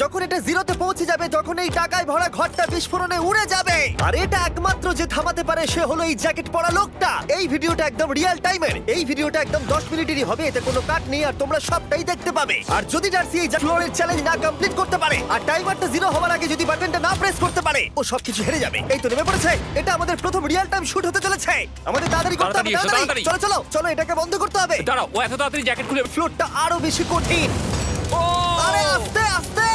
যখন এটা জিরোতে পৌঁছে যাবে তখন এই টাকায় ভরা ঘরটা বিস্ফোরণে উড়ে যাবে। আর এটা একমাত্র যে থামাতে পারে সে হলো এই জ্যাকেট পরা লোকটা। এই ভিডিওটা একদম রিয়েল টাইমের, এই ভিডিওটা একদম 10 মিনিটেরই হবে, এতে কোনো কাট নেই আর তোমরা সবটাই দেখতে পাবে। আর যদি ডার্সি এই ফ্লোরের চ্যালেঞ্জ না কমপ্লিট করতে পারে আর টাইমারটা জিরো হওয়ার আগে যদি বাটনটা না প্রেস করতে পারে, ও সবকিছু হেরে যাবে। এই তো নেমে পড়েছে, এটা আমাদের প্রথম রিয়েল টাইম শুট হতে চলেছে। আমাদের তাড়াতাড়ি করতে হবে, তাড়াতাড়ি চলো চলো চলো, এটাকে বন্ধ করতে হবে। দাঁড়াও, ও এত তাড়াতাড়ি জ্যাকেট খুলে ফ্লোরটা আরো বেশি কঠিন। আরে আস্তে আস্তে,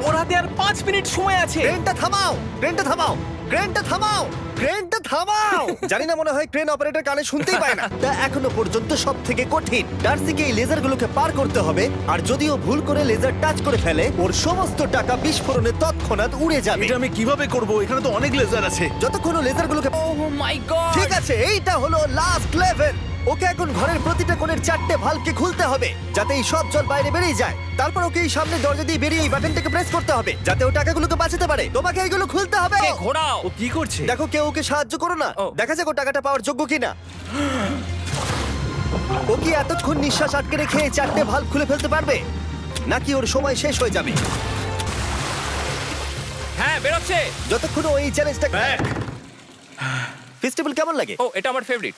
ওর হাতে আর 5 মিনিট সময় আছে। ক্রেনটা থামাও, ক্রেনটা থামাও, ক্রেনটা থামাও, ক্রেনটা থামাও। জানি না, মনে হয় ক্রেন অপারেটর কানে শুনতেই পায় না। তা এখনো পর্যন্ত সব থেকে কঠিন। ডার্সিকে এই লেজারগুলোকে পার করতে হবে, আর যদি ও ভুল করে লেজার টাচ করে ফেলে ওর সমস্ত টাকা বিস্ফোরণে তৎক্ষণাৎ উড়ে যাবে। এটা আমি কিভাবে করব? এখানে তো অনেক লেজার আছে। যতক্ষণ ও লেজারগুলোকে ওহ মাই গড। ঠিক আছে, এইটা হলো লাস্ট লেভেল। ওকে এখন ঘরের প্রতিটা কোণের 4টে ভালভকে খুলতে হবে যাতে এই সব জল বাইরে বেরিয়ে যায়। তারপর ওকে এই সামনে দরজা দিয়ে বেরিয়ে এই বাটনটাকে প্রেস করতে হবে যাতে ও টাকাগুলোকে বাঁচাতে পারে। তোমাকে এইগুলো খুলতে হবে। ঘোরাও। ও কি করছে? দেখো কেউ ওকে সাহায্য করো না, ও। দেখা যাক ও টাকাটা পাওয়ার যোগ্য কিনা। ও কি এতক্ষণ নিঃশ্বাস আটকে রেখে এই 4টে ভালভ খুলে ফেলতে পারবে, নাকি ওর সময় শেষ হয়ে যাবে? হ্যাঁ, বেরোচ্ছে। যতক্ষণ ও এই চ্যালেঞ্জটা ফেস্টিভ্যাল কেমন লাগে? ও, এটা আমার ফেভারিট।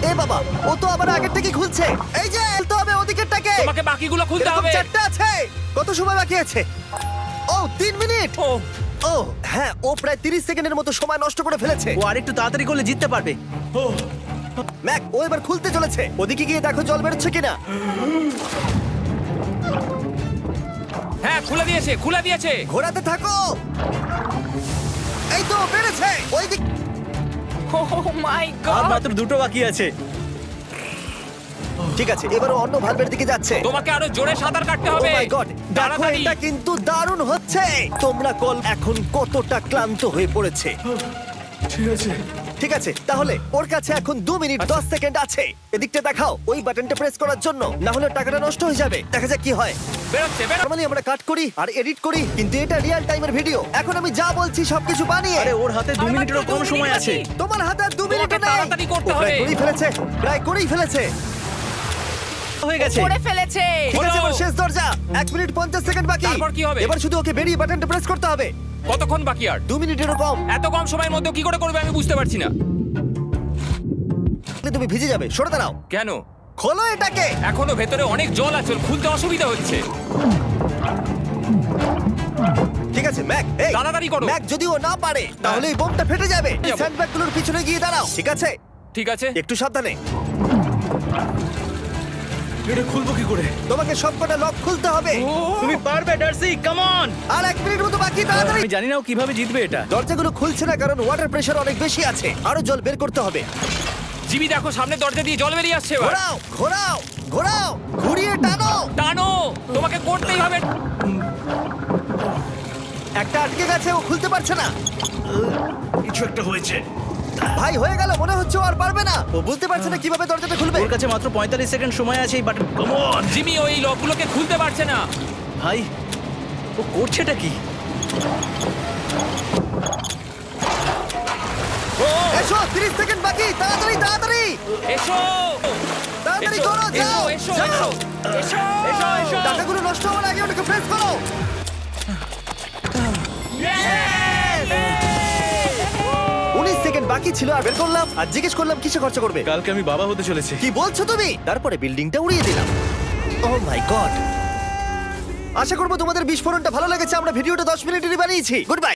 এ বাবা, ও তো আবার আগের থেকে খুলছে। এই যে তো হবে ওদিকেরটাকে। তোমাকে বাকিগুলো খুলতে এরকম হবে। 4টে আছে। কত সময় বাকি আছে? ও 3 মিনিট। ও ও হ্যাঁ, ও প্রায় 30 সেকেন্ডের মতো সময় নষ্ট করে ফেলেছে। ও আরেকটু তাড়াতাড়ি করলে জিততে পারবে। ম্যাক, ও এবার খুলতে চলেছে। ওদিকে গিয়ে দেখো জল বেরোচ্ছে কিনা। হ্যাঁ, খুলে দিয়েছে, খুলে দিয়েছে। ঘোরাতে থাকো। এই তো বেড়েছে। ওই দিক ওহ মাই আর গড। মাত্র দুটো বাকি আছে। ঠিক আছে, এবার ও অন্য ভালভের দিকে যাচ্ছে। তোমাকে আরো জোরে সাঁতার কাটতে ও হবে। মাই গড, দেখো তাড়াতাড়ি। এটা কিন্তু দারুণ হচ্ছে। তোমরা কল এখন কতটা ক্লান্ত হয়ে পড়েছে। ঠিক আছে। ঠিক আছে, তাহলে ওর কাছে এখন 2 মিনিট 10 সেকেন্ড আছে। এদিকটা দেখাও ওই বাটনটা প্রেস করার জন্য, না হলে টাকাটা নষ্ট হয়ে যাবে। দেখা যাক কি হয়। বেরোচ্ছে, নরমালি আমরা কাট করি আর এডিট করি, কিন্তু এটা রিয়েল টাইমের ভিডিও। এখন আমি যা বলছি সবকিছু বানিয়ে। আরে ওর হাতে 2 মিনিটেরও কম সময় আছে। তোমার হাতে আর 2 মিনিট তোমাকে নেই। তাড়াতাড়ি করতে ও প্রায় হবে। করেই ফেলেছে, প্রায় করেই ফেলেছে। হয়ে গেছে। করে ফেলেছে। ঠিক আছে, হলো। এবার শেষ দরজা। 1 মিনিট 50 সেকেন্ড বাকি। তারপর কি হবে? এবার শুধু ওকে বেরিয়ে বাটনটা প্রেস করতে হবে। কতক্ষণ বাকি আর? 2 মিনিটেরও কম। এত কম সময়ের মধ্যে কি করে করবে আমি বুঝতে পারছি না। তুমি ভিজে যাবে, সরে দাঁড়াও। কেন? খোলো এটাকে। এখনো ভেতরে অনেক জল আছে, ওর খুলতে অসুবিধা হচ্ছে। ঠিক আছে ম্যাক, এই তাড়াতাড়ি করো। ম্যাক, যদি ও না পারে তাহলে এই বোমটা ফেটে যাবে। যাবো। স্যান্ডব্যাগগুলোর পিছনে গিয়ে দাঁড়াও, ঠিক আছে? ঠিক আছে। একটু সাবধানে। এটা খুলবো কি করে? তোমাকে সবকটা লক খুলতে হবে। তুমি পারবে ডার্সি, কাম অন। আর 1 মিনিট মতো বাকি, তাড়াতাড়ি। আমি জানি না ও কিভাবে জিতবে এটা। দরজাগুলো খুলছে না কারণ ওয়াটার প্রেশার অনেক বেশি আছে। আরো জল বের করতে হবে। জিমি দেখো, সামনে দরজা দিয়ে জল বেরিয়ে আসছে। এবার ঘোরাও ঘোরাও ঘোরাও, ঘুরিয়ে টানো। টানো, তোমাকে করতেই হবে। একটা আটকে গেছে, ও খুলতে পারছে না। কিছু একটা হয়েছে। ভাই হয়ে গেল, মনে হচ্ছে ও আর পারবে না। ও বুঝতে পারছে না কিভাবে দরজাটা খুলবে। ওর কাছে মাত্র 45 সেকেন্ড সময় আছে এই বাটন। কাম অন জিমি ওই লকগুলোকে খুলতে পারছে না। ভাই, ও করছেটা কি? এসো, 30 সেকেন্ড বাকি, তাড়াতাড়ি তাড়াতাড়ি এসো, তাড়াতাড়ি এসো, করো, যাও এসো, যাও। এসো, এসো, এসো, এসো। টাকাগুলো নষ্ট হওয়ার আগে ওটাকে প্রেস করো। 19 সেকেন্ড বাকি ছিল আর বের করলাম আর জিজ্ঞেস করলাম কিসে খরচা করবে। কালকে আমি বাবা হতে চলেছি। কি বলছো তুমি? তারপরে বিল্ডিংটা উড়িয়ে দিলাম। ও মাই গড। আশা করবো তোমাদের বিস্ফোরণটা ভালো লেগেছে। আমরা ভিডিওটা 10 মিনিটেরই বানিয়েছি। Good bye.